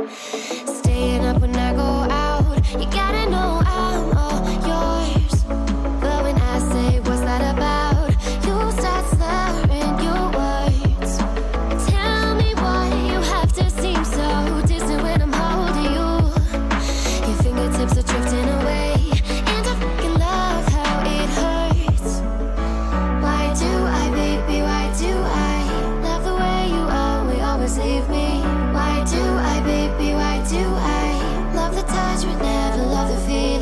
Staying up when I go out, you gotta know I'm all yours. But when I say what's that about, you start slurring your words. Tell me why you have to seem so distant when I'm holding you. Your fingertips are drifting away, and I fucking love how it hurts. Why do I, baby, why do I love the way you always leave me? Why do I, baby, why do I love the touch but never love the feel?